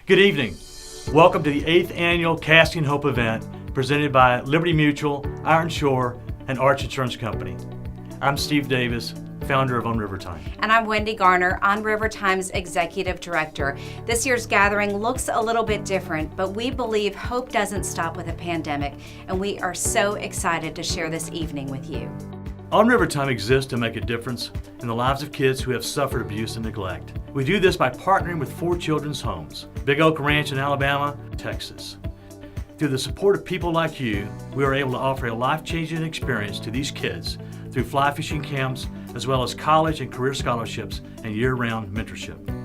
Good evening. Welcome to the 8th annual Casting Hope event presented by Liberty Mutual, Iron Shore, and Arch Insurance Company. I'm Steve Davis, founder of On River Time. And I'm Wendy Garner, On River Time's Executive Director. This year's gathering looks a little bit different, but we believe hope doesn't stop with a pandemic, and we are so excited to share this evening with you. On River Time exists to make a difference in the lives of kids who have suffered abuse and neglect. We do this by partnering with 4 children's homes, Big Oak Ranch in Alabama, Texas. Through the support of people like you, we are able to offer a life-changing experience to these kids through fly fishing camps, as well as college and career scholarships and year-round mentorship.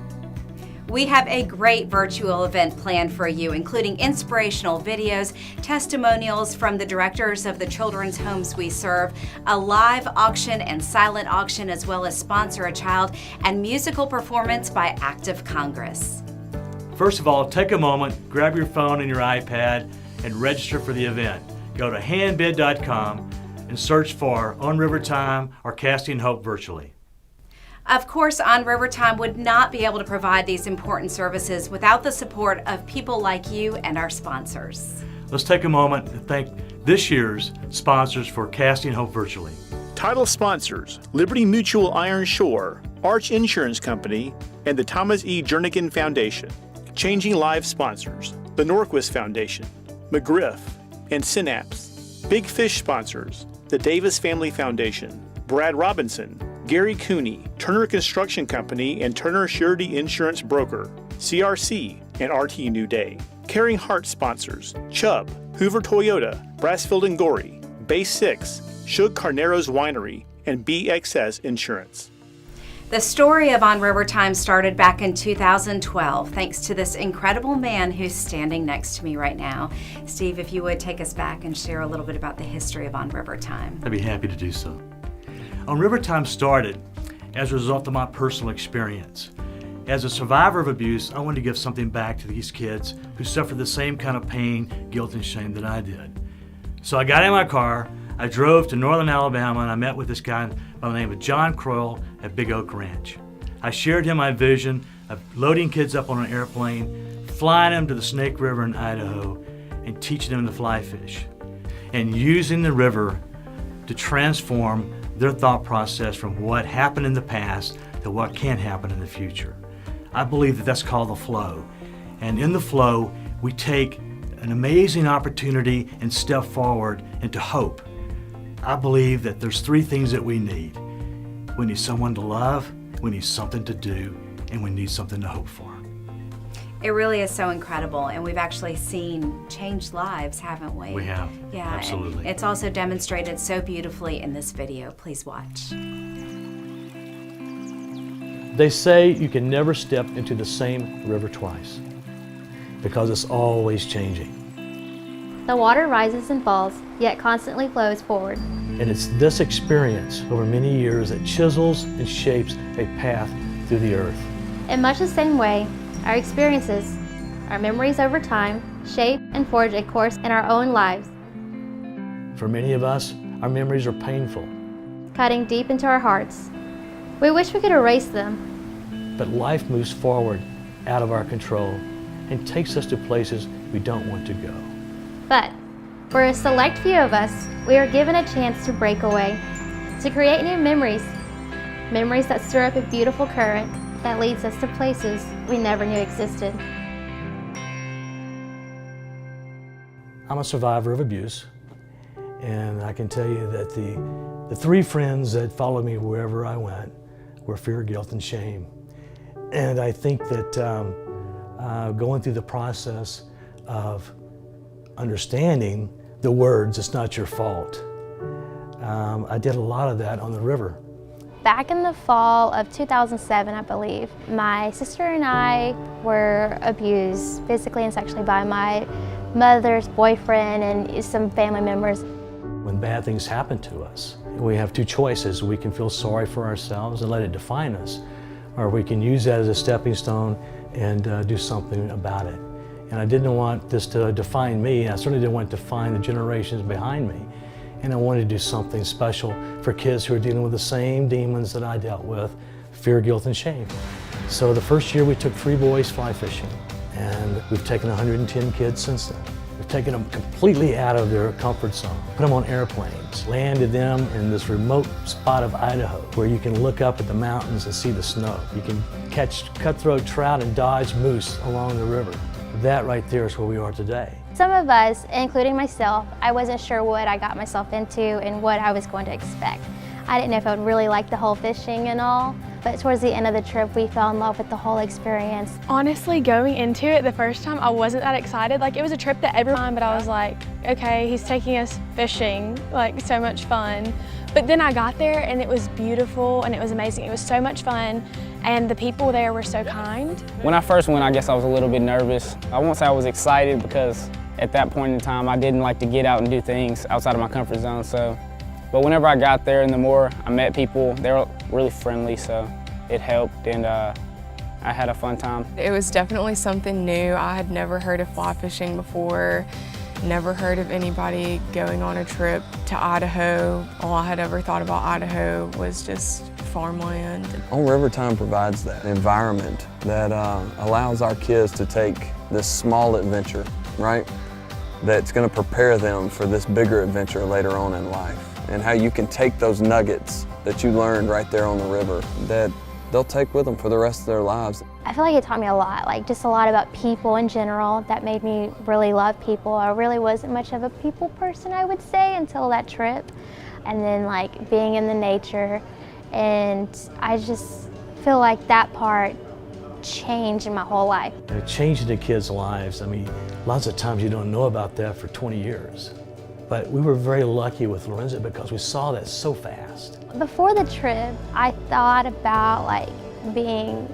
We have a great virtual event planned for you, including inspirational videos, testimonials from the directors of the children's homes we serve, a live auction and silent auction, as well as Sponsor a Child, and musical performance by Act of Congress. First of all, take a moment, grab your phone and your iPad, and register for the event. Go to handbid.com and search for On River Time or Casting Hope virtually. Of course, On River Time would not be able to provide these important services without the support of people like you and our sponsors. Let's take a moment to thank this year's sponsors for Casting Hope virtually. Title sponsors: Liberty Mutual Iron Shore, Arch Insurance Company, and the Thomas E. Jernigan Foundation. Changing Lives sponsors: the Norquist Foundation, McGriff, and Synapse. Big Fish sponsors: the Davis Family Foundation, Brad Robinson, Gary Cooney, Turner Construction Company and Turner Surety Insurance Broker, CRC, and RT New Day. Caring Heart sponsors: Chubb, Hoover Toyota, Brassfield and Gorey, Base 6, Shug Carnero's Winery, and BXS Insurance. The story of On River Time started back in 2012, thanks to this incredible man who's standing next to me right now. Steve, if you would take us back and share a little bit about the history of On River Time. I'd be happy to do so. On River Time started as a result of my personal experience. As a survivor of abuse, I wanted to give something back to these kids who suffered the same kind of pain, guilt, and shame that I did. So I got in my car, I drove to northern Alabama, and I met with this guy by the name of John Croyle at Big Oak Ranch. I shared him my vision of loading kids up on an airplane, flying them to the Snake River in Idaho, and teaching them to fly fish, and using the river to transform their thought process from what happened in the past to what can happen in the future. I believe that that's called the flow. And in the flow, we take an amazing opportunity and step forward into hope. I believe that there's 3 things that we need. We need someone to love, we need something to do, and we need something to hope for. It really is so incredible, and we've actually seen changed lives, haven't we? We have, yeah, absolutely. It's also demonstrated so beautifully in this video. Please watch. They say you can never step into the same river twice because it's always changing. The water rises and falls, yet constantly flows forward. And it's this experience over many years that chisels and shapes a path through the earth. In much the same way, our experiences, our memories over time, shape and forge a course in our own lives, For many of us, our memories are painful, cutting deep into our hearts. We wish we could erase them. but life moves forward out of our control and takes us to places we don't want to go. But for a select few of us, we are given a chance to break away, to create new memories, memories that stir up a beautiful current that leads us to places we never knew existed. I'm a survivor of abuse, and I can tell you that the 3 friends that followed me wherever I went were fear, guilt, and shame. And I think that going through the process of understanding the words, "It's not your fault," I did a lot of that on the river. Back in the fall of 2007, I believe, my sister and I were abused physically and sexually by my mother's boyfriend and some family members. When bad things happen to us, we have 2 choices. We can feel sorry for ourselves and let it define us, or we can use that as a stepping stone and do something about it. And I didn't want this to define me, and I certainly didn't want it to define the generations behind me. And I wanted to do something special for kids who are dealing with the same demons that I dealt with, fear, guilt, and shame. So the first year we took 3 boys fly fishing, And we've taken 110 kids since then. We've taken them completely out of their comfort zone, put them on airplanes, landed them in this remote spot of Idaho where you can look up at the mountains and see the snow. You can catch cutthroat trout and dodge moose along the river. That right there is where we are today. Some of us, including myself, I wasn't sure what I got myself into and what I was going to expect. I didn't know if I would really like the whole fishing and all, but towards the end of the trip, we fell in love with the whole experience. Honestly, going into it the first time, I wasn't that excited. Like, it was a trip that everyone, but I was like, okay, he's taking us fishing, like, so much fun. But then I got there and it was beautiful and it was amazing. It was so much fun and the people there were so kind. When I first went, I guess I was a little bit nervous. I won't say I was excited because at that point in time, I didn't like to get out and do things outside of my comfort zone. But whenever I got there and the more I met people, they were really friendly, so it helped, and I had a fun time. It was definitely something new. I had never heard of fly fishing before, never heard of anybody going on a trip to Idaho. All I had ever thought about Idaho was just farmland. On River Time provides that environment that allows our kids to take this small adventure, right? That's going to prepare them for this bigger adventure later on in life. And how you can take those nuggets that you learned right there on the river that they'll take with them for the rest of their lives. I feel like it taught me a lot, like just a lot about people in general. That made me really love people. I really wasn't much of a people person, I would say, until that trip. And then like being in the nature, and I just feel like that part changed in my whole life. And it changed the kids' lives. I mean, lots of times you don't know about that for 20 years. But we were very lucky with Lorenza because we saw that so fast. Before the trip, I thought about like being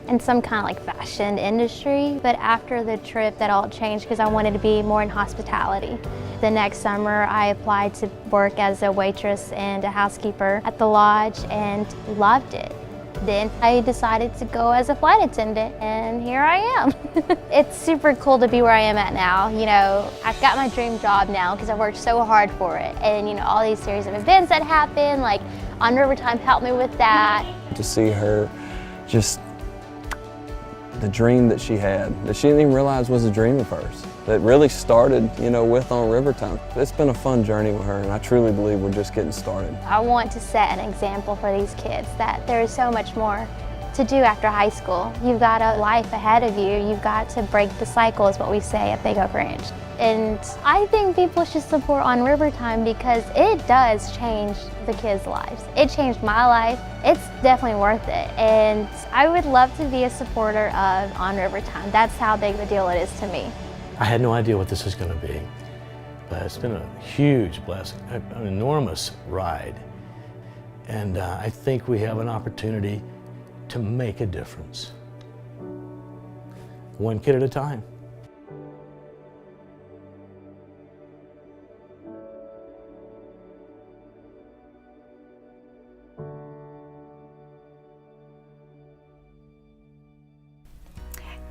in some kind of like fashion industry, but after the trip that all changed because I wanted to be more in hospitality. The next summer I applied to work as a waitress and a housekeeper at the lodge and loved it. Then I decided to go as a flight attendant, and here I am. It's super cool to be where I am at now. You know, I've got my dream job now because I've worked so hard for it. And you know, all these series of events that happen, like On River Time helped me with that. To see her, just the dream that she had, that she didn't even realize was a dream of hers, that really started, you know, with On River Time. It's been a fun journey with her, and I truly believe we're just getting started. I want to set an example for these kids that there is so much more to do after high school. You've got a life ahead of you. You've got to break the cycle, is what we say at Big Oak Ranch. And I think people should support On River Time because it does change the kids' lives. It changed my life. It's definitely worth it. And I would love to be a supporter of On River Time. That's how big of a deal it is to me. I had no idea what this was going to be, but it's been a huge blessing, an enormous ride. And I think we have an opportunity to make a difference. One kid at a time.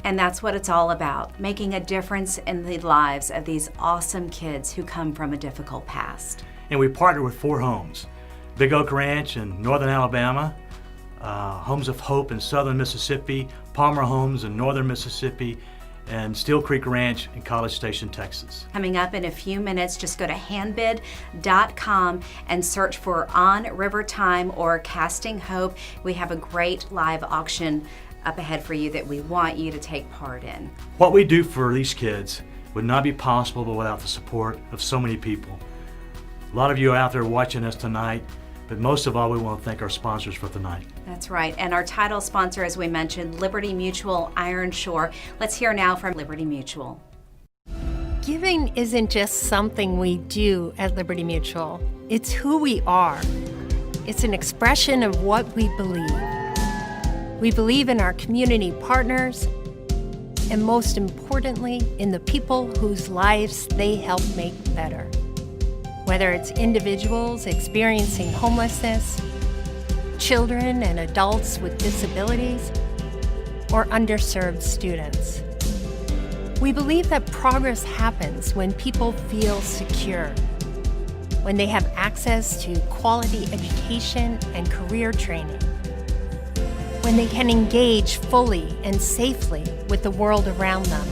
And that's what it's all about, making a difference in the lives of these awesome kids who come from a difficult past. And we partner with 4 homes: Big Oak Ranch in northern Alabama, Homes of Hope in southern Mississippi, Palmer Homes in northern Mississippi, and Steel Creek Ranch in College Station, Texas. Coming up in a few minutes, just go to handbid.com and search for On River Time or Casting Hope. We have a great live auction up ahead for you that we want you to take part in. What we do for these kids would not be possible without the support of so many people. A lot of you are out there watching us tonight, but most of all, we want to thank our sponsors for tonight. That's right. And our title sponsor, as we mentioned, Liberty Mutual Iron Shore. Let's hear now from Liberty Mutual. Giving isn't just something we do at Liberty Mutual. It's who we are. It's an expression of what we believe. We believe in our community partners, and most importantly, in the people whose lives they help make better. Whether it's individuals experiencing homelessness, children and adults with disabilities, or underserved students. We believe that progress happens when people feel secure, when they have access to quality education and career training, when they can engage fully and safely with the world around them,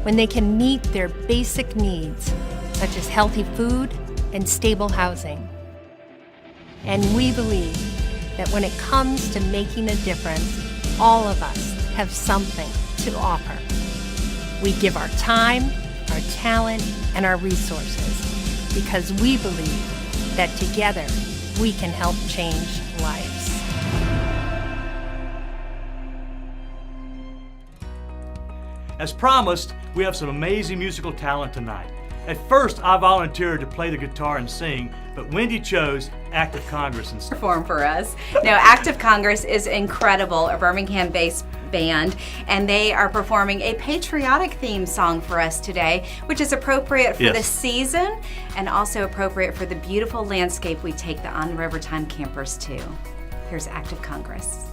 when they can meet their basic needs, such as healthy food and stable housing. And we believe that when it comes to making a difference, all of us have something to offer. We give our time, our talent, and our resources because we believe that together we can help change lives. As promised, we have some amazing musical talent tonight. At first, I volunteered to play the guitar and sing, but Wendy chose Act of Congress instead. Perform for us. No, Act of Congress is incredible, a Birmingham-based band, and they are performing a patriotic theme song for us today, which is appropriate for the season and also appropriate for the beautiful landscape we take the On River Time campers to. Here's Act of Congress.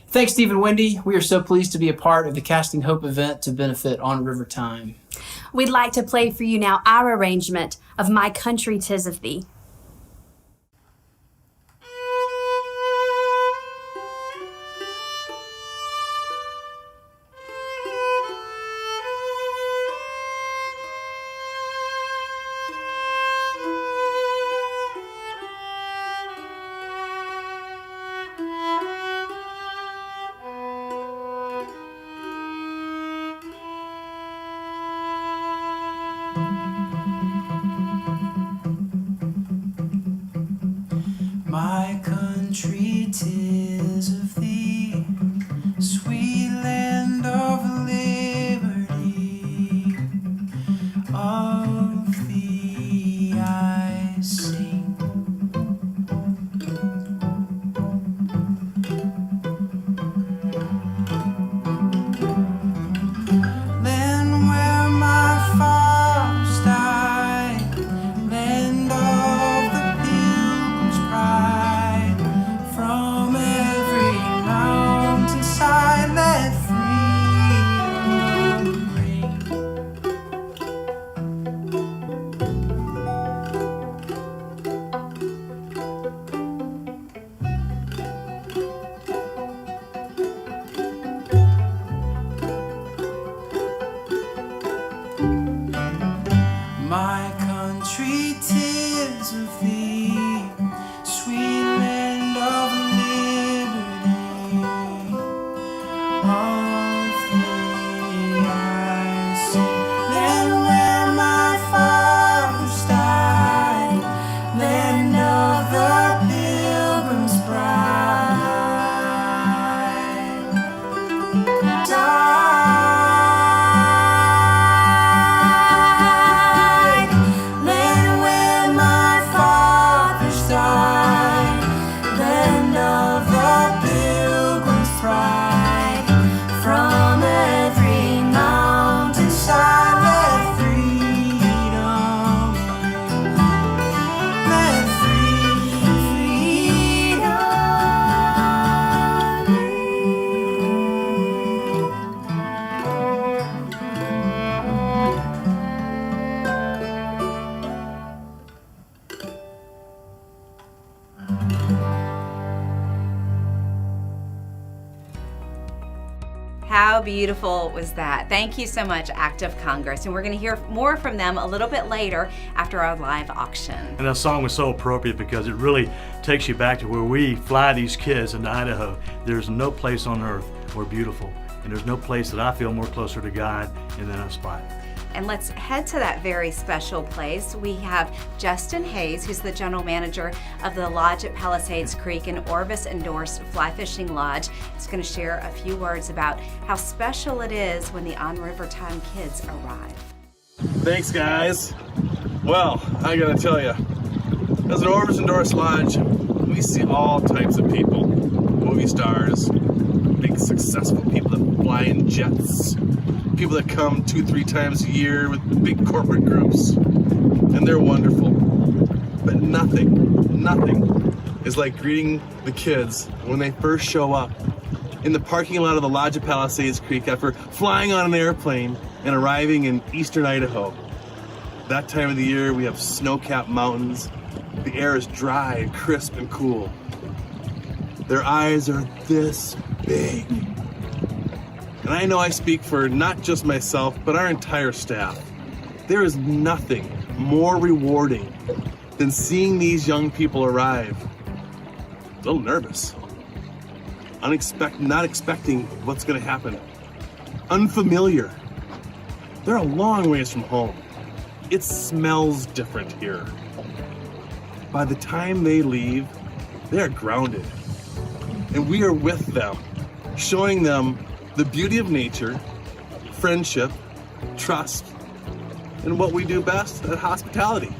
Thanks, Steve and Wendy. We are so pleased to be a part of the Casting Hope event to benefit On River Time. We'd like to play for you now our arrangement of My Country 'Tis of Thee. My country 'tis of thee, sweet land of liberty. Of thee I sing. Land where my fathers died, land of the Pilgrim's pride. From every mountainside let freedom ring. My country 'tis of thee, sweet land of liberty. Of thee I sing. Land where my fathers died, land of the Pilgrim's bride. Died, land where my fathers died, land of the Pilgrim's pride. From every mountainside let freedom ring. Let freedom ring. How beautiful was that? Thank you so much, Act of Congress. And we're going to hear more from them a little bit later after our live auction. And that song was so appropriate because it really takes you back to where we fly these kids into Idaho. There's no place on earth more beautiful, and there's no place that I feel more closer to God than that spot. And let's head to that very special place. We have Justin Hayes, who's the general manager of the lodge at Palisades Creek, an Orvis endorsed fly fishing lodge. He's going to share a few words about how special it is when the On River Time kids arrive. Thanks, guys. Well, I gotta tell you, as an Orvis endorsed lodge, we see all types of people. Movie stars, big successful people that fly in jets, people that come 2-3 times a year with big corporate groups, and they're wonderful. But nothing is like greeting the kids when they first show up in the parking lot of the lodge at Palisades Creek after flying on an airplane and arriving in eastern Idaho. That time of the year, we have snow-capped mountains. The air is dry, crisp, and cool. Their eyes are this big. And I know I speak for not just myself, but our entire staff. There is nothing more rewarding than seeing these young people arrive. A little nervous. Not expecting what's going to happen. Unfamiliar. They're a long ways from home. It smells different here. By the time they leave, they are grounded. And we are with them, showing them the beauty of nature, friendship, trust, and what we do best at hospitality.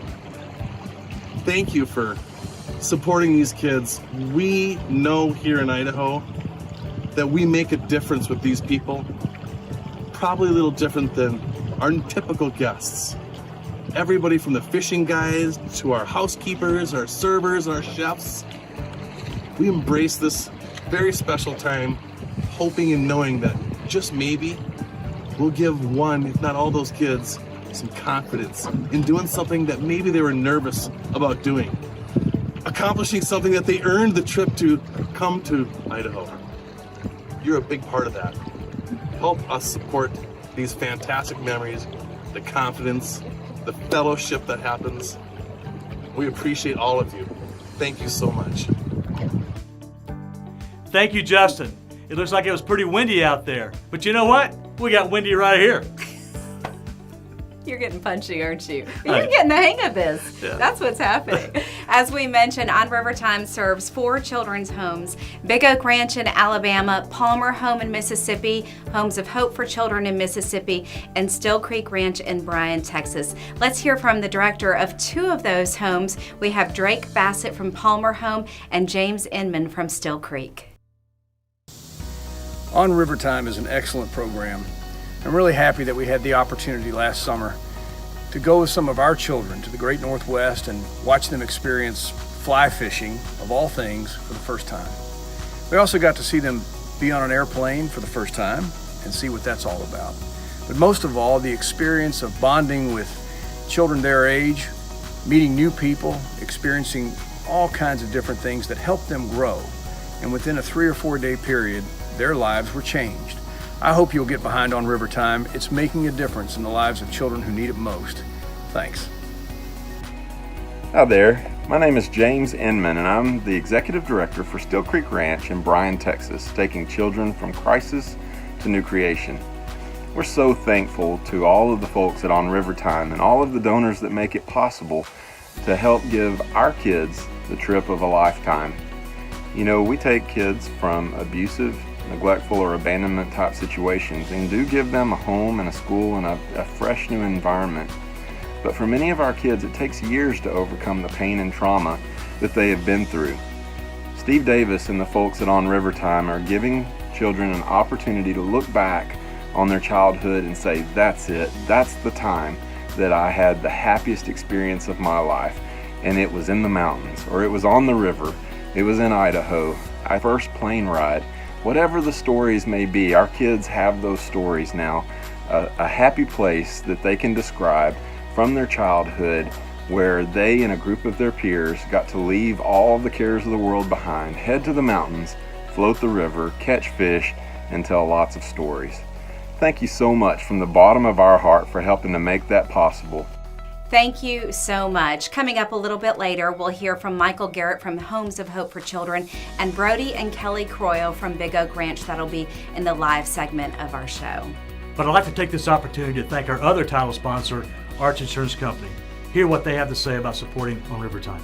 Thank you for supporting these kids. We know here in Idaho that we make a difference with these people, probably a little different than our typical guests. Everybody from the fishing guys to our housekeepers, our servers, our chefs. We embrace this very special time, hoping and knowing that just maybe we'll give one, if not all those kids, some confidence in doing something that maybe they were nervous about doing. Accomplishing something that they earned the trip to come to Idaho. You're a big part of that. Help us support these fantastic memories, the confidence, the fellowship that happens. We appreciate all of you. Thank you so much. Thank you, Justin. It looks like it was pretty windy out there, but you know what? We got windy right here. You're getting punchy, aren't you? You're getting the hang of this. Yeah. That's what's happening. As we mentioned, On River Time serves 4 children's homes: Big Oak Ranch in Alabama, Palmer Home in Mississippi, Homes of Hope for Children in Mississippi, and Still Creek Ranch in Bryan, Texas. Let's hear from the director of 2 of those homes. We have Drake Bassett from Palmer Home and James Inman from Still Creek. On River Time is an excellent program. I'm really happy that we had the opportunity last summer to go with some of our children to the Great Northwest and watch them experience fly fishing, of all things, for the first time. We also got to see them be on an airplane for the first time and see what that's all about. But most of all, the experience of bonding with children their age, meeting new people, experiencing all kinds of different things that help them grow. And within a 3 or 4 day period, their lives were changed. I hope you'll get behind On River Time. It's making a difference in the lives of children who need it most. Thanks. Hi there. My name is James Inman, and I'm the Executive Director for Still Creek Ranch in Bryan, Texas, taking children from crisis to new creation. We're so thankful to all of the folks at On River Time and all of the donors that make it possible to help give our kids the trip of a lifetime. You know, we take kids from abusive, neglectful, or abandonment type situations and do give them a home and a school and a fresh new environment. But for many of our kids, it takes years to overcome the pain and trauma that they have been through. Steve Davis and the folks at On River Time are giving children an opportunity to look back on their childhood and say, that's it, that's the time that I had the happiest experience of my life. And it was in the mountains, or it was on the river, it was in Idaho, my first plane ride. Whatever the stories may be, our kids have those stories now. A happy place that they can describe from their childhood, where they and a group of their peers got to leave all the cares of the world behind, head to the mountains, float the river, catch fish, and tell lots of stories. Thank you so much from the bottom of our heart for helping to make that possible. Thank you so much. Coming up a little bit later, we'll hear from Michael Garrett from Homes of Hope for Children and Brody and Kelly Croyle from Big Oak Ranch. That'll be in the live segment of our show. But I'd like to take this opportunity to thank our other title sponsor, Arch Insurance Company. Hear what they have to say about supporting On River Time.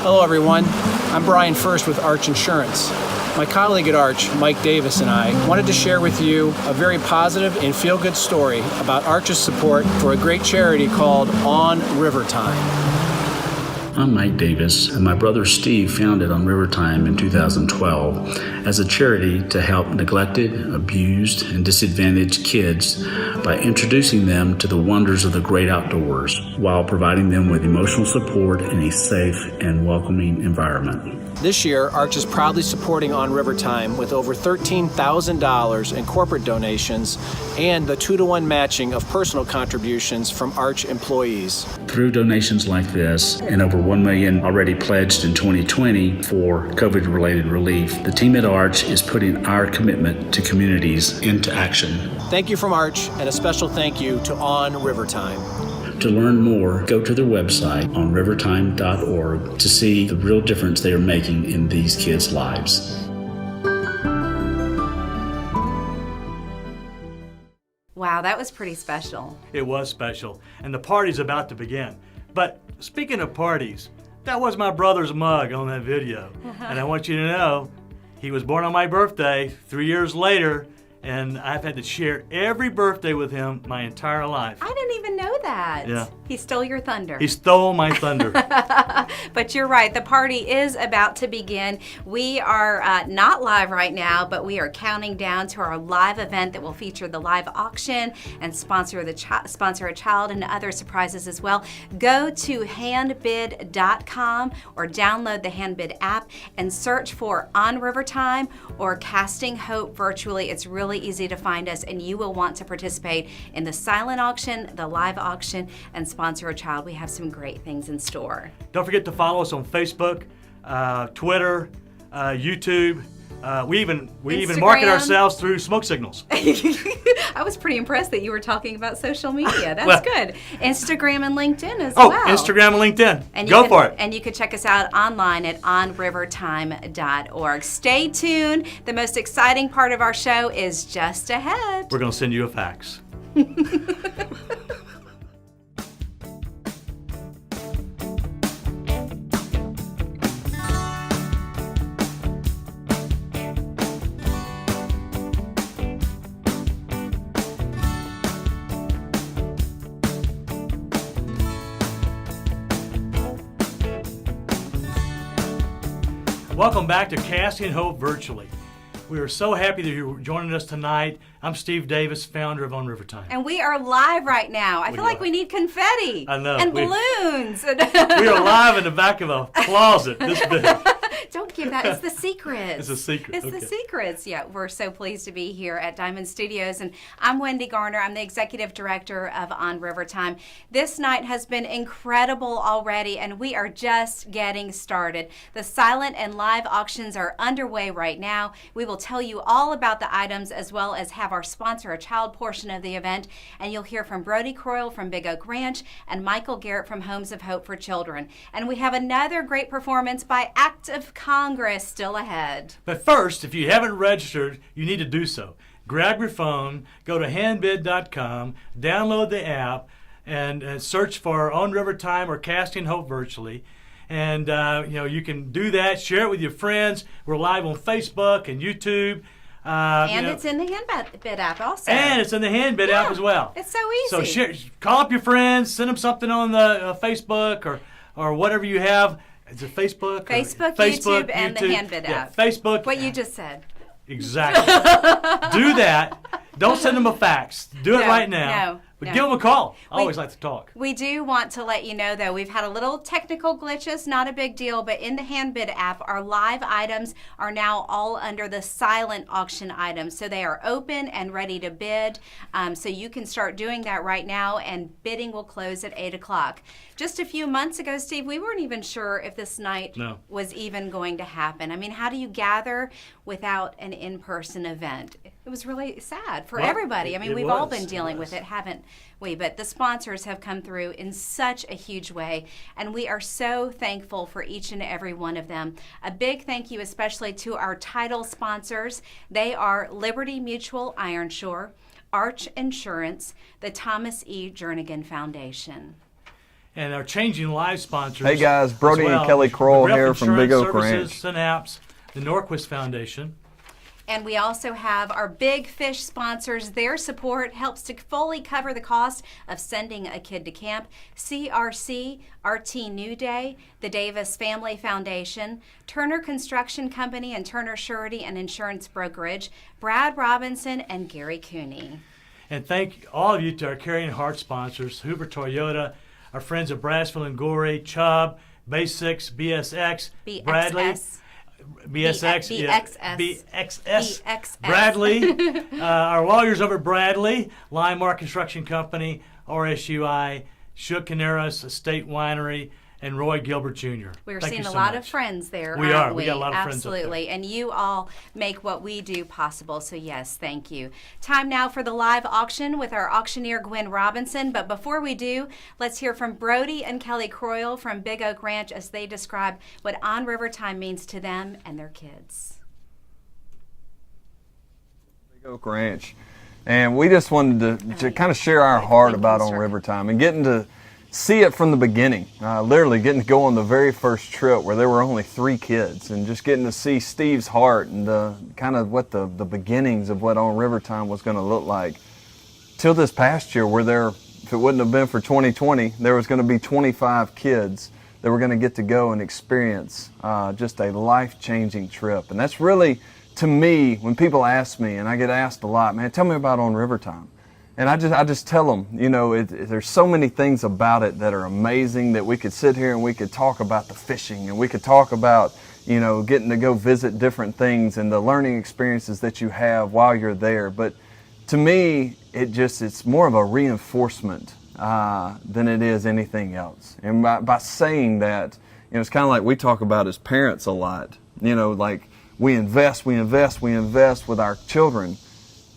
Hello everyone, I'm Brian First with Arch Insurance. My colleague at Arch, Mike Davis, and I wanted to share with you a very positive and feel-good story about Arch's support for a great charity called On River Time. I'm Mike Davis, and my brother Steve founded On River Time in 2012 as a charity to help neglected, abused, and disadvantaged kids by introducing them to the wonders of the great outdoors while providing them with emotional support in a safe and welcoming environment. This year, Arch is proudly supporting On River Time with over $13,000 in corporate donations and the 2-to-1 matching of personal contributions from Arch employees. Through donations like this, and over $1 million already pledged in 2020 for COVID-related relief, the team at Arch is putting our commitment to communities into action. Thank you from Arch, and a special thank you to On River Time. To learn more, go to their website on rivertime.org to see the real difference they are making in these kids' lives. Wow, that was pretty special. It was special, and the party's about to begin. But speaking of parties, that was my brother's mug on that video. And I want you to know, he was born on my birthday 3 years later, and I've had to share every birthday with him my entire life. I didn't even know that. Yeah. He stole your thunder. He stole my thunder. But you're right, the party is about to begin. We are not live right now, but we are counting down to our live event that will feature the live auction and sponsor a child and other surprises as well. Go to handbid.com or download the Handbid app and search for On River Time or Casting Hope Virtually. It's really easy to find us, and you will want to participate in the silent auction, the live auction, and sponsor a child. We have some great things in store. Don't forget to follow us on Facebook, Twitter, YouTube. We even market ourselves through smoke signals. I was pretty impressed that you were talking about social media. That's Well, good. Instagram and LinkedIn as Oh, well. Instagram and LinkedIn. And Go for it. And you can check us out online at onrivertime.org. Stay tuned. The most exciting part of our show is just ahead. We're going to send you a fax. Welcome back to Casting Hope Virtually. We are so happy that you're joining us tonight. I'm Steve Davis, founder of On River Time. And we are live right now. I feel like we need confetti. I know. And balloons. We are live in the back of a closet this big. Don't give that. It's the secrets. It's a secret. It's Okay. the secrets. Yeah, we're so pleased to be here at Diamond Studios. And I'm Wendy Garner. I'm the executive director of On River Time. This night has been incredible already, and we are just getting started. The silent and live auctions are underway right now. We will tell you all about the items as well as have our sponsor a child portion of the event. And you'll hear from Brody Croyle from Big Oak Ranch and Michael Garrett from Homes of Hope for Children. And we have another great performance by Act of Congress still ahead. But first, if you haven't registered, you need to do so. Grab your phone, go to handbid.com, download the app, and search for On River Time or Casting Hope Virtually. And you can do that. Share it with your friends. We're live on Facebook and YouTube. And it's in the Handbid app also. And it's in the Handbid app as well. It's so easy. So call up your friends, send them something on the Facebook or whatever you have. Is it Facebook? Facebook, YouTube, and the Handbid app. Facebook. What you just said. Exactly. Do that. Don't send them a fax. Do it right now. But give them a call. I always like to talk. We do want to let you know, though, we've had a little technical glitches, not a big deal, but in the Handbid app, our live items are now all under the silent auction items. So they are open and ready to bid. So you can start doing that right now, and bidding will close at 8 o'clock. Just a few months ago, Steve, we weren't even sure if this night was even going to happen. I mean, how do you gather without an in-person event? It was really sad for everybody. I mean, we've all been dealing with it, haven't we? But the sponsors have come through in such a huge way, and we are so thankful for each and every one of them. A big thank you especially to our title sponsors. They are Liberty Mutual Ironshore, Arch Insurance, the Thomas E. Jernigan Foundation. And our Changing Lives sponsors. Hey guys, Brody and Kelly Kroll here from Big Oak Ranch. Synapse, the Norquist Foundation. And we also have our Big Fish sponsors. Their support helps to fully cover the cost of sending a kid to camp. CRC, RT New Day, the Davis Family Foundation, Turner Construction Company and Turner Surety and Insurance Brokerage, Brad Robinson, and Gary Cooney. And thank all of you to our Carrying Heart sponsors, Hoover Toyota, our friends at Brassville and Gorey, Chubb, Basics, BSX, Bradley. BXS. Bradley, our lawyers over at Bradley, Limar Construction Company, RSUI, Shook Canaris Estate Winery, and Roy Gilbert Jr. We're Thank seeing you a so lot much. of friends there, We aren't are. We got a lot of friends up there. Absolutely. And you all make what we do possible. So, yes, thank you. Time now for the live auction with our auctioneer, Gwen Robinson. But before we do, let's hear from Brody and Kelly Croyle from Big Oak Ranch as they describe what On River Time means to them and their kids. Big Oak Ranch. And we just wanted to kind of share our heart about On River Time and getting to see it from the beginning. Literally getting to go on the very first trip where there were only 3 kids and just getting to see Steve's heart and kind of what the beginnings of what On River Time was going to look like. Till this past year, where there, if it wouldn't have been for 2020, there was going to be 25 kids that were going to get to go and experience just a life-changing trip. And that's really, to me, when people ask me, and I get asked a lot, man, tell me about On River Time. And I just tell them, you know, there's so many things about it that are amazing that we could sit here and we could talk about the fishing and we could talk about, you know, getting to go visit different things and the learning experiences that you have while you're there. But to me, it's more of a reinforcement than it is anything else. And by saying that, you know, it's kind of like we talk about as parents a lot, you know, like we invest with our children.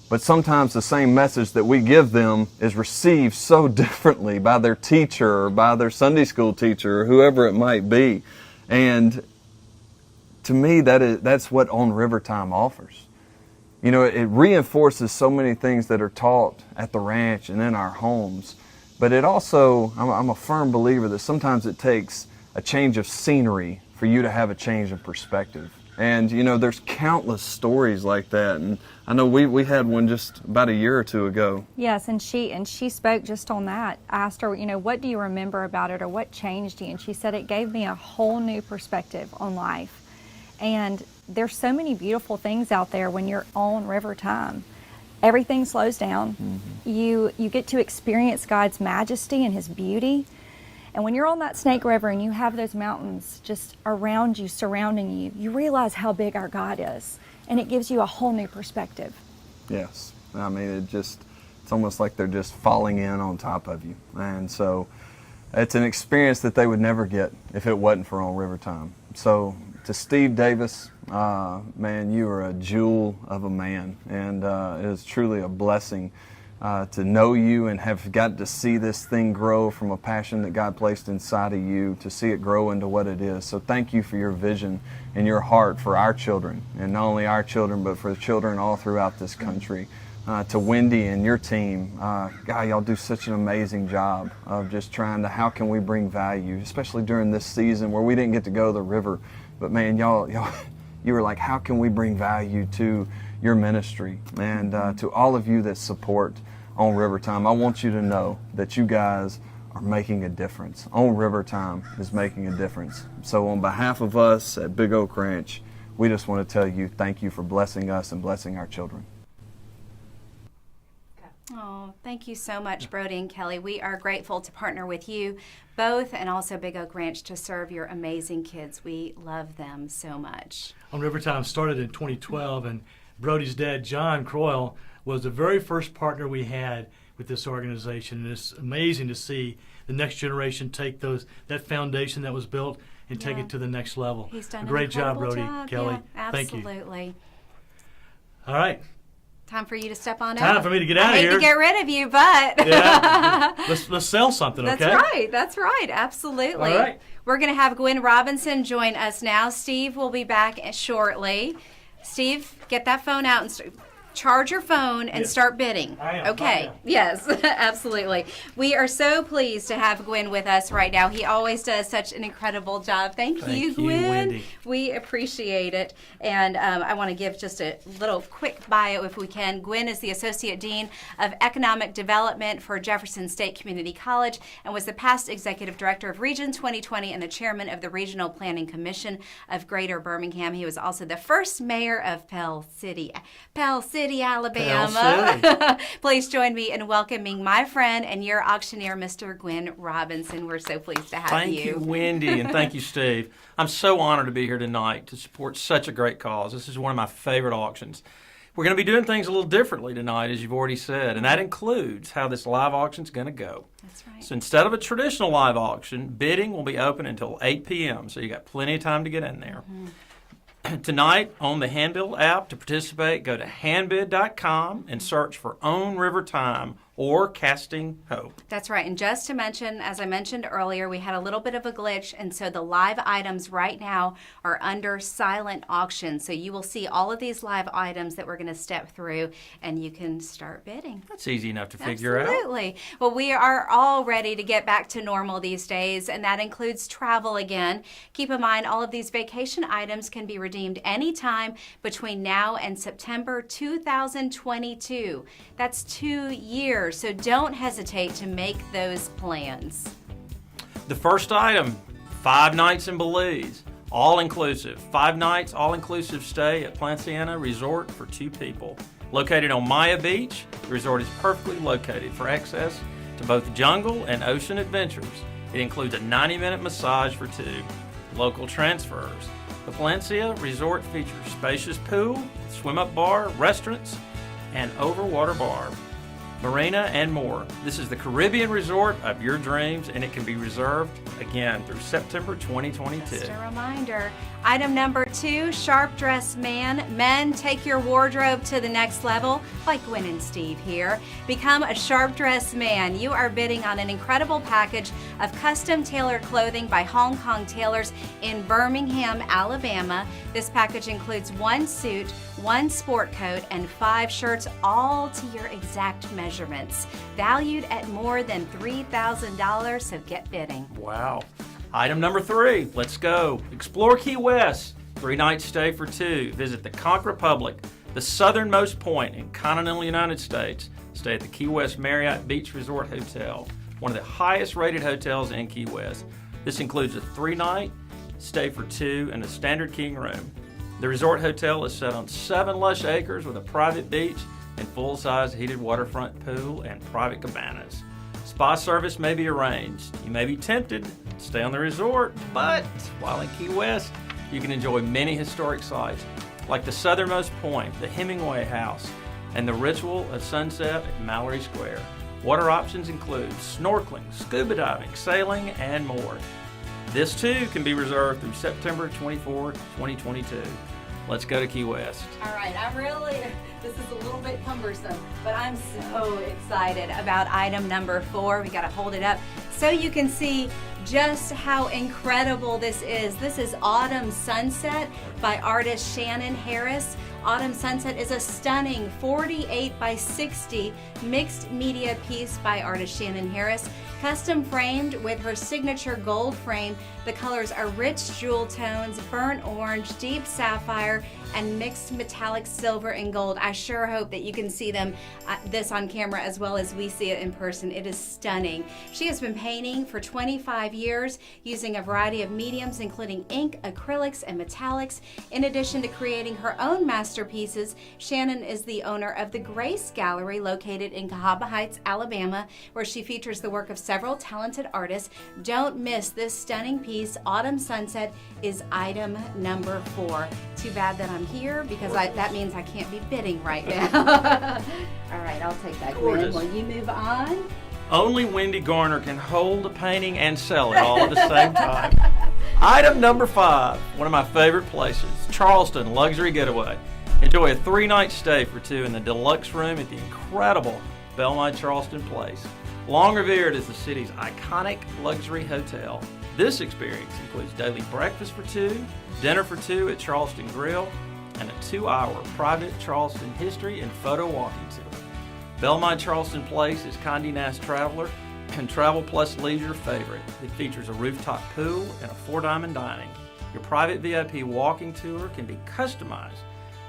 But sometimes the same message that we give them is received so differently by their teacher or by their Sunday school teacher or whoever it might be. And to me, that's what On River Time offers. You know, it reinforces so many things that are taught at the ranch and in our homes. But it also, I'm a firm believer that sometimes it takes a change of scenery for you to have a change of perspective. And, you know, there's countless stories like that. And I know we had one just about a year or two ago. Yes, and she spoke just on that. I asked her, you know, what do you remember about it or what changed you? And she said it gave me a whole new perspective on life. And there's so many beautiful things out there when you're on River Time. Everything slows down. Mm-hmm. You get to experience God's majesty and His beauty. And when you're on that Snake River and you have those mountains just around you, surrounding you, you realize how big our God is. And it gives you a whole new perspective. Yes. I mean, it's almost like they're just falling in on top of you. And so it's an experience that they would never get if it wasn't for On River Time. So to Steve Davis, man, you are a jewel of a man. And it is truly a blessing to know you and have got to see this thing grow from a passion that God placed inside of you, to see it grow into what it is. So thank you for your vision and your heart for our children, and not only our children, but for the children all throughout this country. To Wendy and your team, God, y'all do such an amazing job of just trying to, how can we bring value, especially during this season where we didn't get to go to the river. But man, y'all, you were like, how can we bring value to your ministry? And to all of you that support On River Time, I want you to know that you guys are making a difference. On River Time is making a difference. So on behalf of us at Big Oak Ranch, we just want to tell you thank you for blessing us and blessing our children. Oh, thank you so much, Brody and Kelly. We are grateful to partner with you both and also Big Oak Ranch to serve your amazing kids. We love them so much. On River Time started in 2012, and Brody's dad, John Croyle, was the very first partner we had with this organization. And it's amazing to see the next generation take that foundation that was built and take it to the next level. He's done a great job, Brody, job. Kelly. Yeah, Thank you. absolutely. All right. Time for you to step on out. Time for me to get out of I hate here. to get rid of you, but yeah. Let's sell something, okay? That's right. Absolutely. All right. We're going to have Gwen Robinson join us now. Steve will be back shortly. Steve, get that phone out and charge your phone and start bidding. I am. Okay. Yes, absolutely. We are so pleased to have Gwen with us right now. He always does such an incredible job. Thank you, Gwen. Wendy. We appreciate it. And I want to give just a little quick bio if we can. Gwen is the Associate Dean of Economic Development for Jefferson State Community College and was the past Executive Director of Region 2020 and the Chairman of the Regional Planning Commission of Greater Birmingham. He was also the first mayor of Pell City, Alabama. Please join me in welcoming my friend and your auctioneer, Mr. Gwen Robinson. We're so pleased to have Thank you, Wendy, and thank you, Steve. I'm so honored to be here tonight to support such a great cause. This is one of my favorite auctions. We're going to be doing things a little differently tonight, as you've already said, and that includes how this live auction is going to go. That's right. So instead of a traditional live auction, bidding will be open until 8 p.m., so you got plenty of time to get in there. Tonight, on the Handbill app, to participate, go to handbid.com and search for Own River Time or Casting Hope. That's right. And just to mention, as I mentioned earlier, we had a little bit of a glitch, and so the live items right now are under silent auction. So you will see all of these live items that we're going to step through, and you can start bidding. That's easy enough to figure out. Absolutely. Well, we are all ready to get back to normal these days, and that includes travel again. Keep in mind, all of these vacation items can be redeemed anytime between now and September 2022. That's 2 years. So don't hesitate to make those plans. The first item, 5 nights in Belize, all-inclusive. 5 nights, all-inclusive stay at Planciana Resort for 2 people. Located on Maya Beach, the resort is perfectly located for access to both jungle and ocean adventures. It includes a 90-minute massage for 2. Local transfers. The Plancia Resort features spacious pool, swim-up bar, restaurants, and overwater bar, marina, and more. This is the Caribbean resort of your dreams, and it can be reserved again through September 2022. Just a reminder. Item number 2, Sharp Dressed Man. Men, take your wardrobe to the next level, like Gwen and Steve here. Become a Sharp Dressed Man. You are bidding on an incredible package of custom tailored clothing by Hong Kong tailors in Birmingham, Alabama. This package includes 1 suit, 1 sport coat, and 5 shirts, all to your exact measurements. Valued at more than $3,000, so get bidding. Wow. Item number 3, let's go. Explore Key West, 3-night stay for 2. Visit the Conch Republic, the southernmost point in continental United States. Stay at the Key West Marriott Beach Resort Hotel, one of the highest rated hotels in Key West. This includes a 3-night stay for 2 and a standard king room. The resort hotel is set on 7 lush acres with a private beach and full-size heated waterfront pool and private cabanas. Spa service may be arranged. You may be tempted to stay on the resort, but while in Key West, you can enjoy many historic sites like the southernmost point, the Hemingway House, and the Ritual of Sunset at Mallory Square. Water options include snorkeling, scuba diving, sailing, and more. This too can be reserved through September 24, 2022. Let's go to Key West. All right, this is a little bit cumbersome, but I'm so excited about item number 4. We got to hold it up so you can see just how incredible this is. This is Autumn Sunset by artist Shannon Harris. Autumn Sunset is a stunning 48 by 60 mixed media piece by artist Shannon Harris. Custom framed with her signature gold frame, the colors are rich jewel tones, burnt orange, deep sapphire, and mixed metallic silver and gold. I sure hope that you can see this on camera as well as we see it in person. It is stunning. She has been painting for 25 years using a variety of mediums including ink, acrylics, and metallics. In addition to creating her own masterpieces, Shannon is the owner of the Grace Gallery located in Cahaba Heights, Alabama, where she features the work of several talented artists. Don't miss this stunning piece. Autumn Sunset is item number 4. Too bad that I'm here because that means I can't be bidding right now. All right, I'll take that. Gwen, will you move on? Only Wendy Garner can hold a painting and sell it all at the same time. Item number 5, one of my favorite places, Charleston Luxury Getaway. Enjoy a 3-night stay for 2 in the deluxe room at the incredible Belmont Charleston Place. Long revered as the city's iconic luxury hotel, this experience includes daily breakfast for 2, dinner for 2 at Charleston Grill, and a 2-hour private Charleston history and photo walking tour. Belmont Charleston Place is Condé Nast Traveler and Travel Plus Leisure favorite. It features a rooftop pool and a 4-diamond dining. Your private VIP walking tour can be customized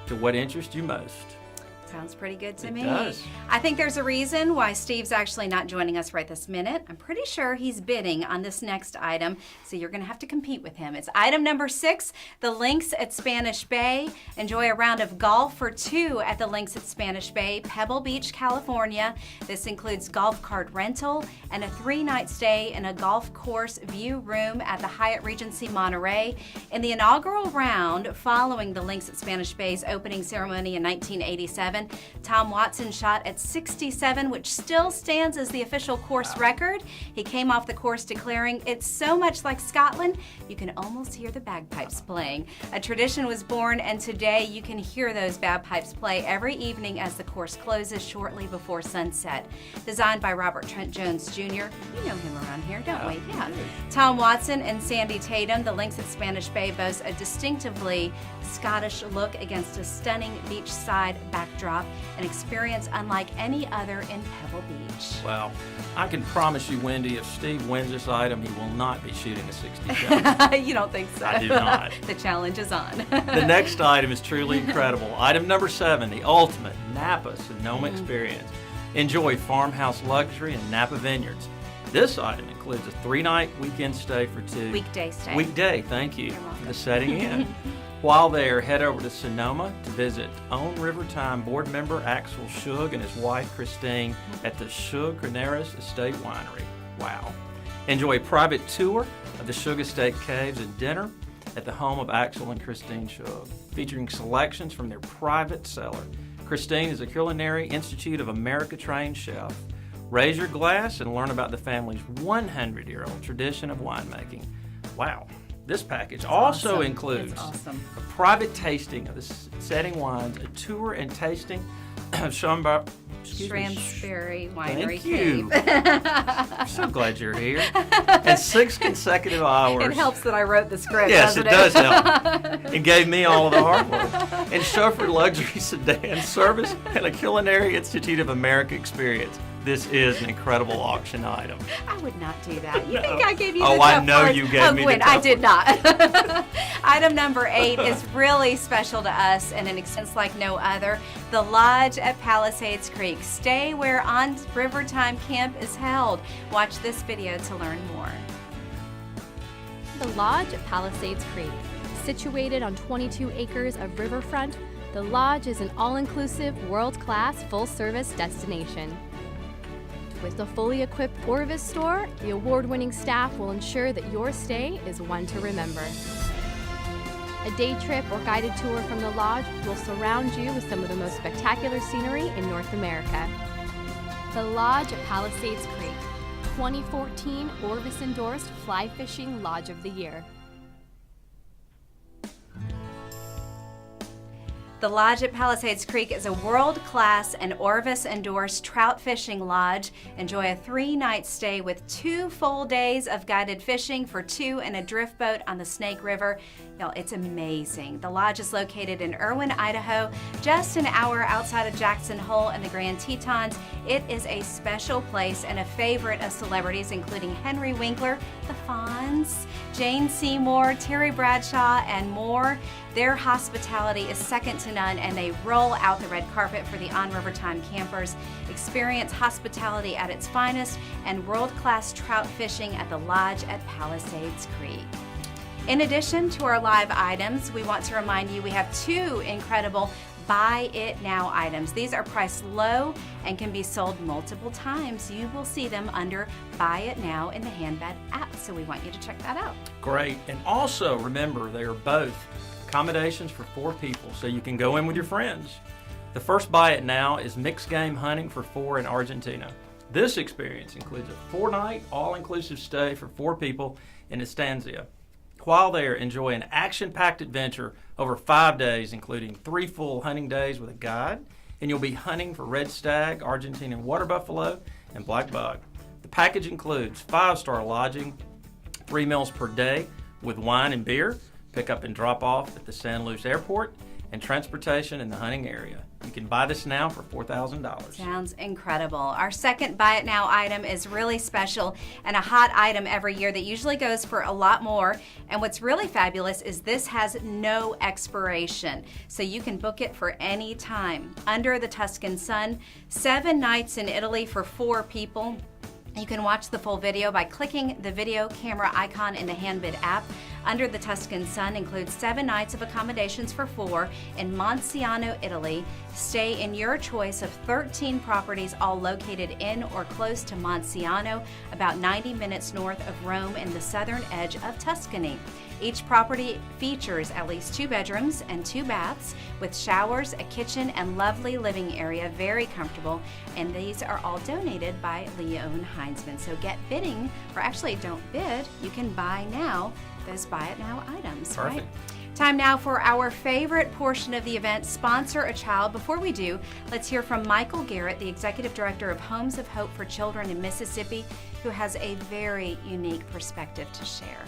to what interests you most. Sounds pretty good to It me. does. I think there's a reason why Steve's actually not joining us right this minute. I'm pretty sure he's bidding on this next item, so you're going to have to compete with him. It's item number 6, the Links at Spanish Bay. Enjoy a round of golf for 2 at the Links at Spanish Bay, Pebble Beach, California. This includes golf cart rental and a 3-night stay in a golf course view room at the Hyatt Regency Monterey. In the inaugural round, following the Links at Spanish Bay's opening ceremony in 1987, Tom Watson shot at 67, which still stands as the official course record. He came off the course declaring, "It's so much like Scotland, you can almost hear the bagpipes playing." A tradition was born, and today you can hear those bagpipes play every evening as the course closes shortly before sunset. Designed by Robert Trent Jones Jr. You know him around here, don't we? Yeah. Tom Watson and Sandy Tatum, the Links at Spanish Bay boasts a distinctively Scottish look against a stunning beachside backdrop, an experience unlike any other in Pebble Beach. Well, I can promise you, Wendy, if Steve wins this item, he will not be shooting a 60 shot. You don't think so? I do not. The challenge is on. The next item is truly incredible. Item number 7, the ultimate Napa Sonoma experience. Enjoy farmhouse luxury in Napa Vineyards. This item includes a 3-night weekend stay for 2. Weekday stay. Weekday, thank you for the setting in. While there, head over to Sonoma to visit Own River Time board member Axel Shug and his wife Christine at the Shug Carneras Estate Winery. Wow. Enjoy a private tour of the Shug Estate Caves and dinner at the home of Axel and Christine Shug, featuring selections from their private cellar. Christine is a Culinary Institute of America trained chef. Raise your glass and learn about the family's 100-year-old tradition of winemaking. Wow. This package also includes a private tasting of the setting wines, a tour and tasting of Shramsbury Winery Thank you. Cave. I'm so glad you're here. And 6 consecutive hours. It helps that I wrote the script, Yes, doesn't it does help. It gave me all of the hard work. And chauffeur luxury sedan service and a Culinary Institute of America experience. This is an incredible auction item. I would not do that. You No. think I gave you Oh, the I tough know parts? you gave me the Gwen, tough I did not. Item number 8 is really special to us and an experience like no other. The Lodge at Palisades Creek. Stay where On River Time Camp is held. Watch this video to learn more. The Lodge at Palisades Creek. Situated on 22 acres of riverfront, the Lodge is an all-inclusive, world-class, full-service destination. With a fully equipped Orvis store, the award-winning staff will ensure that your stay is one to remember. A day trip or guided tour from the Lodge will surround you with some of the most spectacular scenery in North America. The Lodge at Palisades Creek, 2014 Orvis-endorsed Fly Fishing Lodge of the Year. The Lodge at Palisades Creek is a world-class and Orvis-endorsed trout fishing lodge. Enjoy a 3-night stay with 2 full days of guided fishing for 2 in a drift boat on the Snake River. Y'all, it's amazing. The lodge is located in Irwin, Idaho, just an hour outside of Jackson Hole and the Grand Tetons. It is a special place and a favorite of celebrities, including Henry Winkler, the Fonz, Jane Seymour, Terry Bradshaw, and more. Their hospitality is second to none, and they roll out the red carpet for the On River Time campers. Experience hospitality at its finest and world-class trout fishing at the Lodge at Palisades Creek. In addition to our live items, we want to remind you we have 2 incredible Buy It Now items. These are priced low and can be sold multiple times. You will see them under Buy It Now in the Handbed app, so we want you to check that out. Great. And also remember, they are both accommodations for 4 people, so you can go in with your friends. The first Buy It Now is mixed game hunting for 4 in Argentina. This experience includes a 4-night all-inclusive stay for 4 people in Estancia. While there, enjoy an action-packed adventure over 5 days, including 3 full hunting days with a guide, and you'll be hunting for red stag, Argentinian water buffalo, and black buck. The package includes 5-star lodging, 3 meals per day with wine and beer, pick up and drop off at the San Luis Airport, and transportation in the hunting area. You can buy this now for $4,000. Sounds incredible. Our second Buy It Now item is really special and a hot item every year that usually goes for a lot more. And what's really fabulous is this has no expiration, so you can book it for any time. Under the Tuscan Sun, 7 nights in Italy for 4 people. You can watch the full video by clicking the video camera icon in the HandBid app. Under the Tuscan Sun includes 7 nights of accommodations for 4 in Monziano, Italy. Stay in your choice of 13 properties, all located in or close to Monziano, about 90 minutes north of Rome in the southern edge of Tuscany. Each property features at least 2 bedrooms and 2 baths with showers, a kitchen, and lovely living area, very comfortable. And these are all donated by Leon Heinzman. So get bidding, or actually don't bid, you can buy now those Buy It Now items. Perfect. Right? Time now for our favorite portion of the event, Sponsor a Child. Before we do, let's hear from Michael Garrett, the Executive Director of Homes of Hope for Children in Mississippi, who has a very unique perspective to share.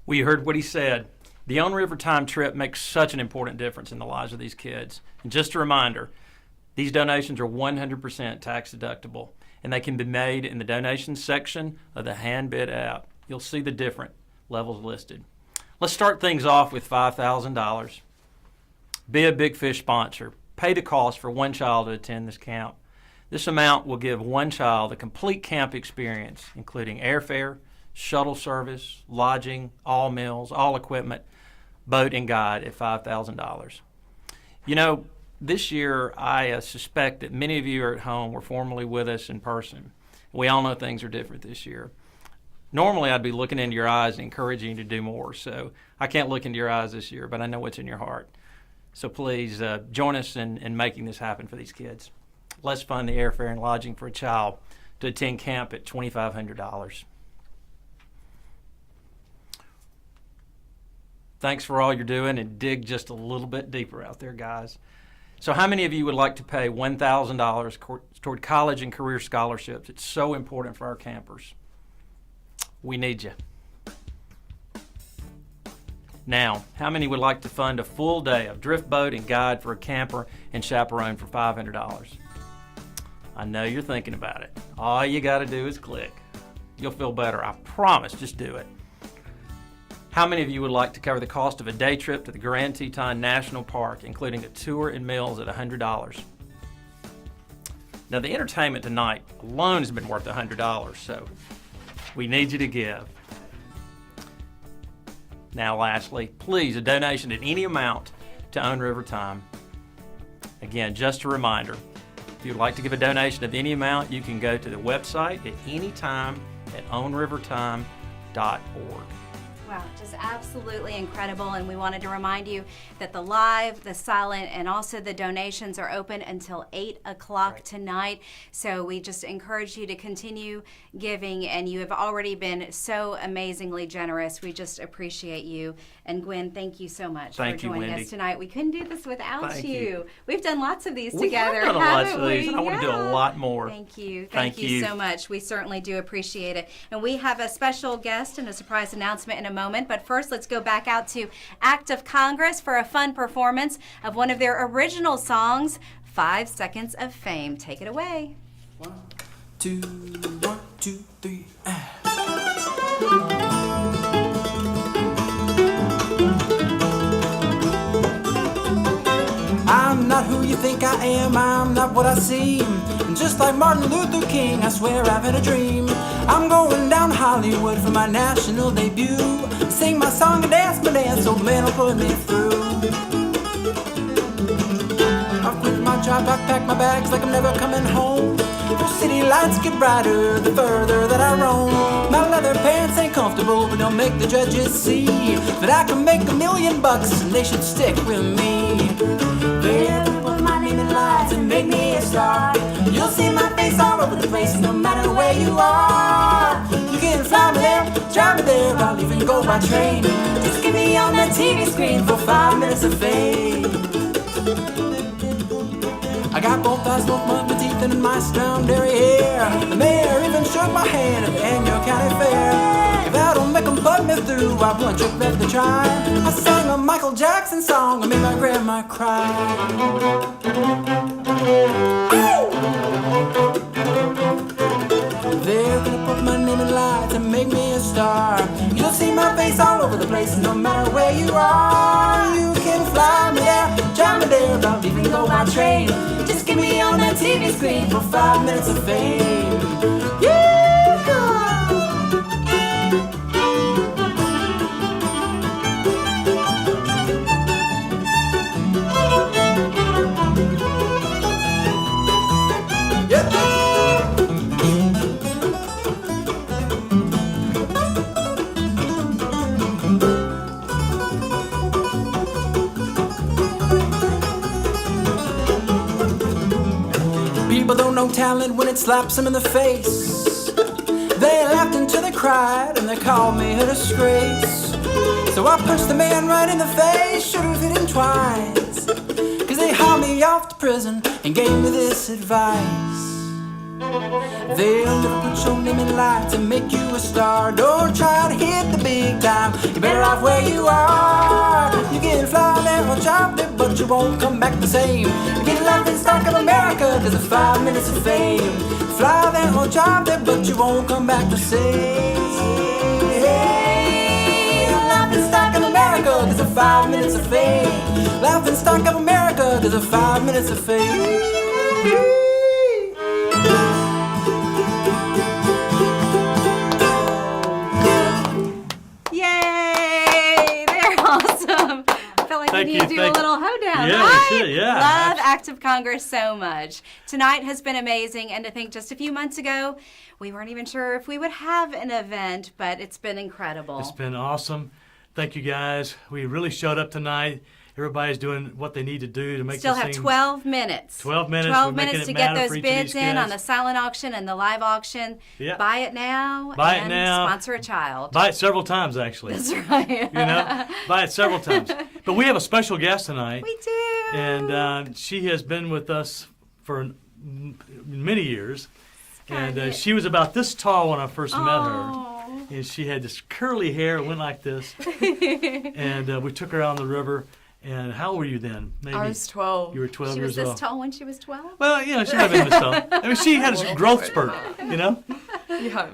Well, you heard what he said. The On River Time trip makes such an important difference in the lives of these kids. And just a reminder, these donations are 100% tax deductible, and they can be made in the donations section of the HandBid app. You'll see the different levels listed. Let's start things off with $5,000. Be a Big Fish sponsor. Pay the cost for one child to attend this camp. This amount will give one child a complete camp experience, including airfare, shuttle service, lodging, all meals, all equipment, boat and guide at $5,000. You know, this year I suspect that many of you are at home were formerly with us in person. We all know things are different this year. Normally I'd be looking into your eyes and encouraging you to do more, so I can't look into your eyes this year, but I know what's in your heart. So please join us in making this happen for these kids. Let's fund the airfare and lodging for a child to attend camp at $2,500. Thanks for all you're doing, and dig just a little bit deeper out there, guys. So how many of you would like to pay $1,000 toward college and career scholarships? It's so important for our campers. We need you. Now, how many would like to fund a full day of drift boat and guide for a camper and chaperone for $500? I know you're thinking about it. All you got to do is click. You'll feel better. I promise. Just do it. How many of you would like to cover the cost of a day trip to the Grand Teton National Park, including a tour and meals at $100? Now, the entertainment tonight alone has been worth $100, so we need you to give. Now, lastly, please, a donation at any amount to On River Time. Again, just a reminder, if you'd like to give a donation of any amount, you can go to the website at any time at onrivertime.org. Wow, just absolutely incredible. And we wanted to remind you that the live, the silent, and also the donations are open until 8 o'clock tonight. So we just encourage you to continue giving, and you have already been so amazingly generous. We just appreciate you. And Gwen, thank you so much for joining us tonight. We couldn't do this without you. We've done lots of these together, have done lots of these, we? and I want to do a lot more. Thank you. Thank you so much. We certainly do appreciate it. And we have a special guest and a surprise announcement in a moment. But first, let's go back out to Act of Congress for a fun performance of one of their original songs, 5 Seconds of Fame. Take it away. 1, 2, 3. I'm not who you think I am, I'm not what I seem. And just like Martin Luther King, I swear I've had a dream. I'm going down Hollywood for my national debut. Sing my song and dance my dance, old man will put me through. I've quit my job, I've packed my bags like I'm never coming home. The city lights get brighter the further that I roam. My leather pants ain't comfortable, but they'll make the judges see that I can make $1 million and they should stick with me. They're gonna put my name in lights and make me a star. You'll see my face all over the place no matter where you are. You can fly me there, drive me there, I'll even go by train. Just get me on that TV screen for 5 minutes of fame. I got both eyes, both front teeth, and my round dairy hair. The mayor even shook my hand at the annual county fair. If that don't make them put me through, I've one trick left to try. I sang a Michael Jackson song and made my grandma cry. They're gonna put my name in lights and make me a star. You'll see my face all over the place no matter where you are. You can fly me there, drive me there, I'll even go by train. Just get me on that TV screen for 5 minutes of fame. People don't know talent when it slaps them in the face. They laughed until they cried and they called me a disgrace. So I punched the man right in the face, should've hit him twice. Cause they hauled me off to prison and gave me this advice. They'll never put your name in lights and make you a star. Don't try to hit the big time, you're better off where you are. You can fly there or drop there, but you won't come back the same. You get laughing stock of America, cause of 5 minutes of fame. Fly there or drop there, but you won't come back the same. Hey, laughing stock of America, cause of 5 minutes of fame. Laughing stock of America, cause of 5 minutes of fame. We need to do a little hoedown, yeah, right? We should, yeah. Love Act of Congress so much. Tonight has been amazing, and to think just a few months ago, we weren't even sure if we would have an event, but it's been incredible. It's been awesome. Thank you, guys. We really showed up tonight. Everybody's doing what they need to do to make Still this have thing. 12 minutes. 12 minutes. 12 We're making minutes it to get matter for those each of bids these in kids. on the silent auction and the live auction. Yeah. Buy it now. Buy and it now. Sponsor a child. Buy it several times, actually. That's right. You know, buy it several times. But we have a special guest tonight. We do. And she has been with us for many years. And she was about this tall when I first met her. And she had this curly hair. It went like this. And we took her out on the river. And how old were you then? Maybe I was 12. You were 12 She years was old. this tall when she was 12? Well, you know, she might have been this tall. I mean, she had a growth spurt, you know? Yeah.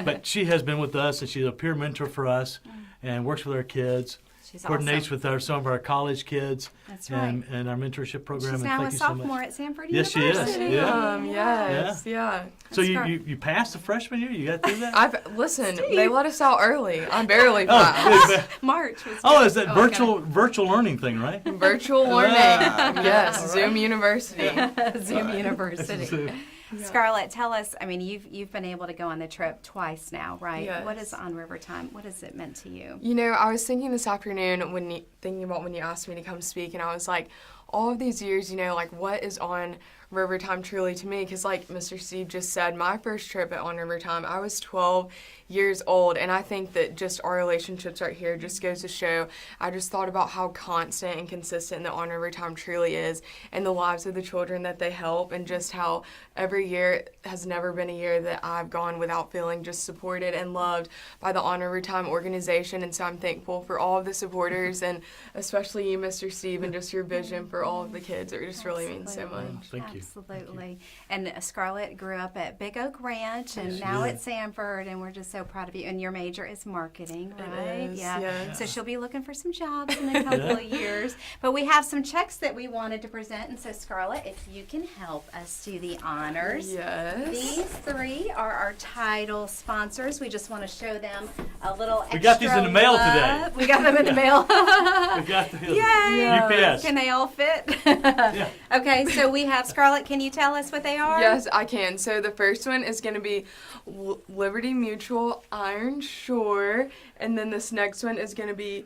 But she has been with us, and she's a peer mentor for us and works with our kids. She's coordinates awesome. with some of our college kids. That's right. And our mentorship program. She's and now thank a you so sophomore much. at Sanford Yes, University. she is. Yeah. Yes, yeah. So you passed the freshman year? You got through that? Listen, they let us out early. I barely passed. Oh, March was oh, is that virtual learning thing, right? Virtual learning. Yes, Zoom University. Zoom University. Yeah. Scarlett, tell us, I mean, you've been able to go on the trip twice now, right? Yes. What is On River Time? What has it meant to you? You know, I was thinking this afternoon thinking about when you asked me to come speak, and I was like, all of these years, you know, like what is On River Time truly to me? Because like Mr. Steve just said, my first trip at On River Time, I was 12 years old, and I think that just our relationships right here just goes to show. I just thought about how constant and consistent the On River Time truly is in the lives of the children that they help, and just how every year has never been a year that I've gone without feeling just supported and loved by the On River Time organization. And so I'm thankful for all of the supporters, and especially you, Mr. Steve, and just your vision for all of the kids. It just really means so much. Thank you. Absolutely. And Scarlett grew up at Big Oak Ranch, and Yes, now she at Sanford, and we're just so proud of you. And your major is marketing, right? It is, yeah. yes. So she'll be looking for some jobs in a couple of years. But we have some checks that we wanted to present, and so Scarlett, if you can help us do the honors. Yes. These three are our title sponsors. We just want to show them a little extra We got these in the mail love. today. We got them in the mail. We got the Yay! UPS. Can they all fit? Okay, so we have Scarlett. Can you tell us what they are? Yes, I can. So the first one is going to be Liberty Mutual Iron Shore, and then this next one is going to be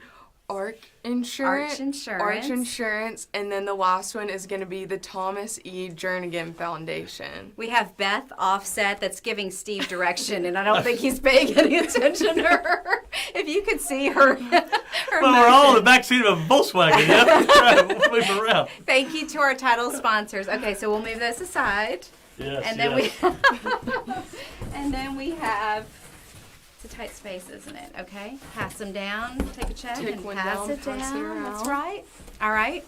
Arch Insurance. Arch Insurance. And then the last one is going to be the Thomas E. Jernigan Foundation. We have Beth Offset that's giving Steve direction, and I don't think he's paying any attention to her. If you could see her. Well, we're all in the back seat of a Volkswagen. Yeah, we'll move around. Thank you to our title sponsors. Okay, so we'll move those aside. Yes, And then yes. and then we have. It's a tight space, isn't it? Okay, pass them down. Take a check Take and one pass down, it pass it down. That's around. right. All right.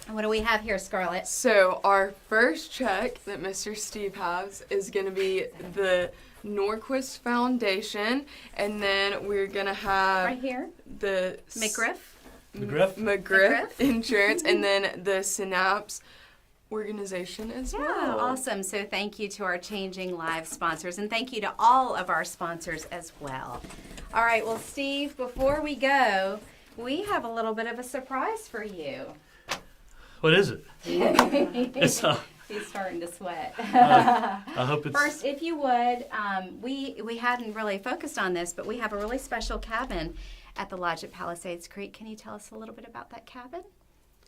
And what do we have here, Scarlett? So our first check that Mr. Steve has is going to be the Norquist Foundation, and then we're going to have Right here. the McGriff. McGriff Insurance, and then the Synapse organization as Yeah, well. awesome. So thank you to our Changing Lives sponsors, and thank you to all of our sponsors as well. All right, well, Steve, before we go, we have a little bit of a surprise for you. What is it? It's He's starting to sweat. I hope it's... First, if you would, we hadn't really focused on this, but we have a really special cabin at the Lodge at Palisades Creek. Can you tell us a little bit about that cabin?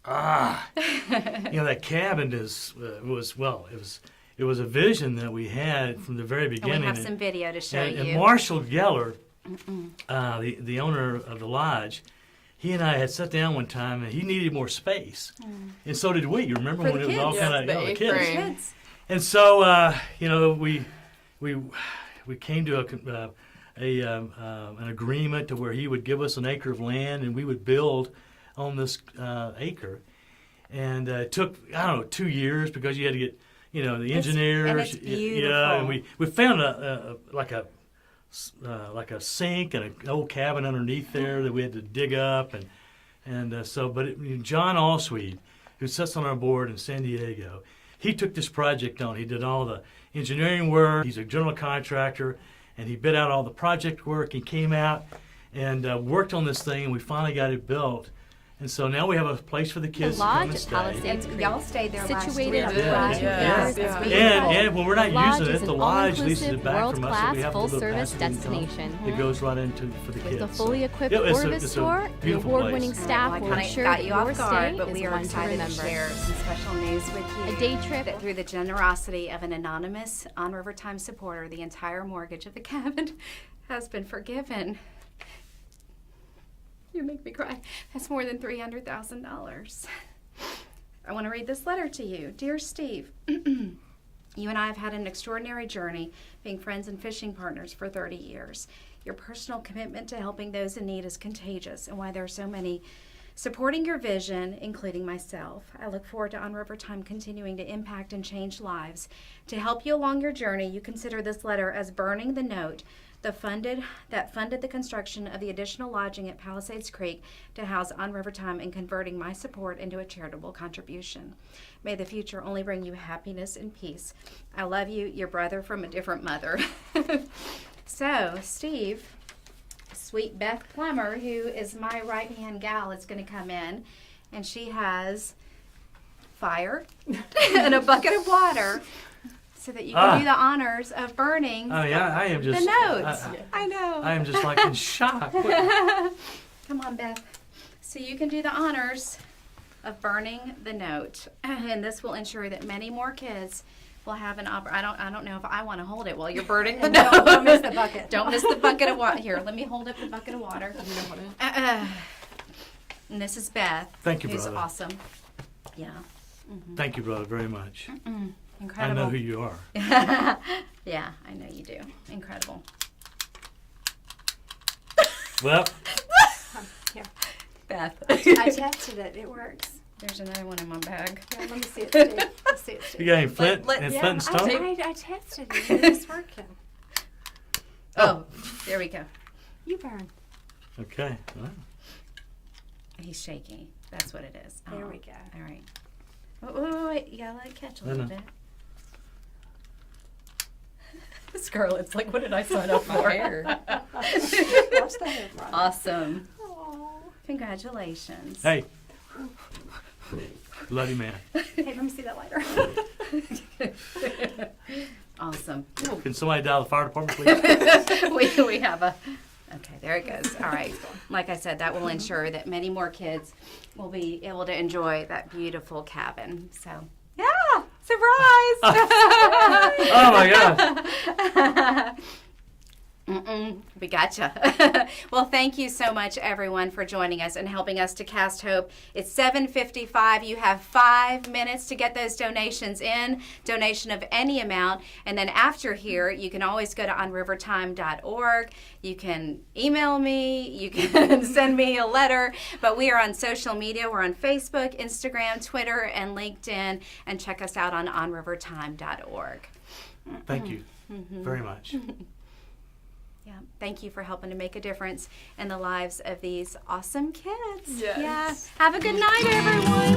That cabin it was a vision that we had from the very beginning. And we have some video to show you. And Marshall Geller, the owner of the lodge, he and I had sat down one time, and he needed more space, and so did we. You remember when it was all kind of the kids? And so we came to an agreement to where he would give us an acre of land, and we would build on this acre. And it took, 2 years because you had to get, the engineers. And it's beautiful. Yeah, and we found like a sink and an old cabin underneath there that we had to dig up. John Allsweed, who sits on our board in San Diego, he took this project on. He did all the engineering work. He's a general contractor, and he bid out all the project work. He came out and worked on this thing, and we finally got it built. And so now we have a place for the kids to come and stay. Palisades Creek. Y'all stayed there Situated on last year. And when we're not Lodge using is it, the an lodge leases all-inclusive, it back from us, so we have a little world-class, bit of full-service passive income destination. that goes right into for the With a kids. fully equipped it's Orvis store, the beautiful award-winning place. staff will I ensure got that you your off guard, stay but is we are one to excited to remember. share some special news with you. A day trip that through the generosity of an anonymous On River Time supporter, the entire mortgage of the cabin has been forgiven. You make me cry. That's more than $300,000. I want to read this letter to you. Dear Steve, you and I have had an extraordinary journey, being friends and fishing partners for 30 years. Your personal commitment to helping those in need is contagious, and why there are so many supporting your vision, including myself. I look forward to On River Time continuing to impact and change lives. To help you along your journey, you consider this letter as burning the note that funded the construction of the additional lodging at Palisades Creek to house On River Time, and converting my support into a charitable contribution. May the future only bring you happiness and peace. I love you, your brother from a different mother. So, Steve, sweet Beth Plummer, who is my right-hand gal, is going to come in, and she has fire and a bucket of water. so that you can do the honors of burning Oh yeah, I am just. the notes. I know. I am just like in shock. Come on, Beth. So you can do the honors of burning the note, and this will ensure that many more kids will have an I don't know if I want to hold it while you're burning the note. Don't miss the bucket. Don't miss the bucket of water. Here, let me hold up the bucket of water. And this is Beth. Thank you, who's brother. awesome. Yeah. Thank you, brother, very much. Incredible. I know who you are. Yeah, I know you do. Incredible. Well, Here. Beth. I tested it. It works. There's another one in my bag. Yeah, let me see it, Steve. Let's see it, Steve. you got any flint Let- and Yeah, flint and stone? I tested it. It's working. Oh, there we go. You burn. Okay. Well, He's shaky. That's what it is. There we go. All right. Wait. You gotta let it catch a little bit. Scarlett's like, what did I sign up for? Watch the hair product. Awesome. Congratulations. Hey. Love you, man. Hey, let me see that lighter. Awesome. Can somebody dial the fire department, please? we have a. Okay, there it goes. All right. Like I said, that will ensure that many more kids will be able to enjoy that beautiful cabin. So, yeah, surprise! Oh my God. We gotcha. Well, thank you so much, everyone, for joining us and helping us to cast hope. It's 7:55. You have 5 minutes to get those donations in, donation of any amount. And then after here, you can always go to onrivertime.org. You can email me. You can send me a letter. But we are on social media. We're on Facebook, Instagram, Twitter, and LinkedIn. And check us out on onrivertime.org. Thank you very much. Yeah, thank you for helping to make a difference in the lives of these awesome kids. Yes. Yeah. Have a good night, everyone.